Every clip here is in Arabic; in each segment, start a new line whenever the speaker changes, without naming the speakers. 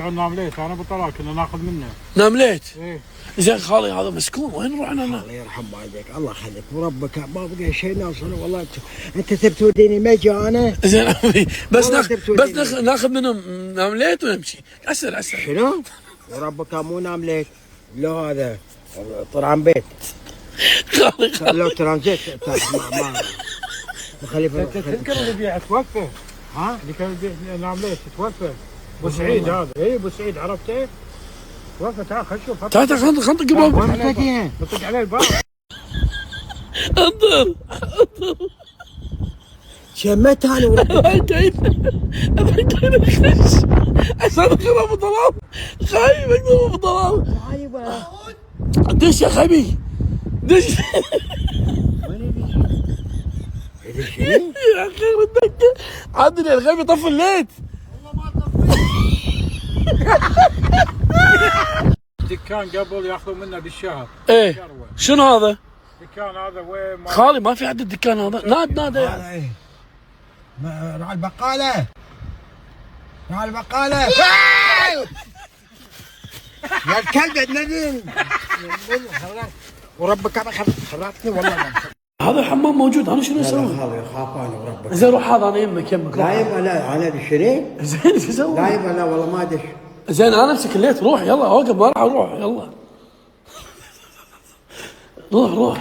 نامليت انا بطلع كنا ناخذ منه.
نامليت؟
ايه.
زين خالي هذا مسكون وين رحنا؟
الله يرحم والديك، الله يخليك وربك ما بقى شيء نوصل والله. انت تبي توديني مجي انا؟
زين بس
والله
ناخذ منهم نامليت ونمشي. اسال
شنو؟ وربك مو نامليت، لا هذا طرعان بيت.
خالي
لو ترانزيت خليفه.
تذكر اللي بيع توفى؟
ها؟
اللي كان يبيع نامليت توفى. ابو سعيد هذا، اي ابو سعيد عرفته؟ توفى. تعال خل نشوف.
تعال خنطق الباب.
وين تلاقيها؟
نطق عليه الباب.
انظر
شميت انا وربك.
ابغى اخش عشان اخرب ابو طلال. خايف اقدر ابو طلال. دش يا خبي دش. يا خير الدكه عدل يا الغبي طفي الليت.
دكان قبل ياخذون منه بالشهر.
ايه شنو هذا؟
الدكان هذا وين؟
خالي ما في عند الدكان هذا. نادى
يعني. راح البقاله، راح البقاله. يا الكلب الندين وربك انا خربتني والله.
هذا الحمام موجود. انا شنو اسوي؟
هذا يخاف انا وربك.
زين روح هذا انا يمك
لا يبا لا انا بالشريك.
زين شو اسوي؟
لا يبا لا والله ما ادش.
زين انا امسك الليت. روح يلا اوقف ما راح اروح. يلا روح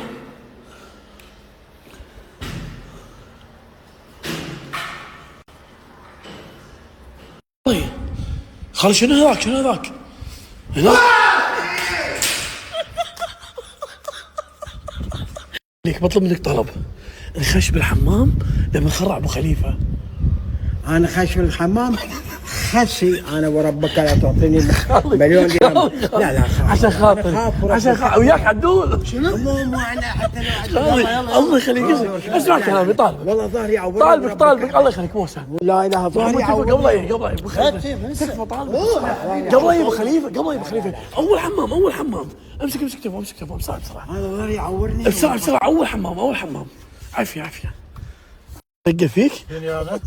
خالي شنو هذاك هناك ليك بطلب منك طلب. نخش بالحمام لما نخرع ابو خليفه.
انا خاش الحمام خسي انا وربك لا تعطيني مليون درهم. لا
عشان خاطر وياك عدول.
شنو؟ مو انا حتى
الله يخليك اسمع كلامي. طالبك
والله ظهري عورني.
طالبك الله يخليك موسى.
لا اله ظهري عورني.
قبل ابو خليفه تكفى طالبك. قبل ابو خليفه اول حمام. امسك تليفون بسرعه.
هذا ظهري عورني
بسرعه اول حمام. عافيه دق فيك.
هذا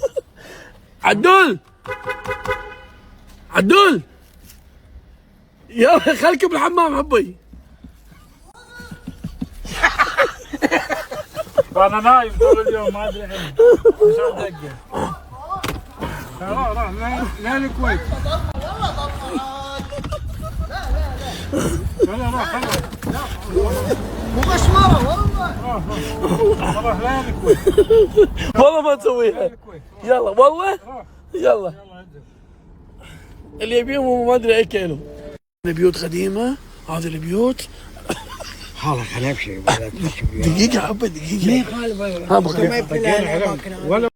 عدول يلا خليك بالحمام حبي.
انا نايم طول اليوم ما ادري عنه. مشان دقه. راح لا الكويت. راح
مو مشمره والله.
راح لا الكويت.
والله ما تسويها. يلا والله يلا اللي يبيهم ما ادري اي كيلو. البيوت قديمه. هذه البيوت
خلاص خلينا نمشي.
دقيقه حبه.
ما يخالف.
ها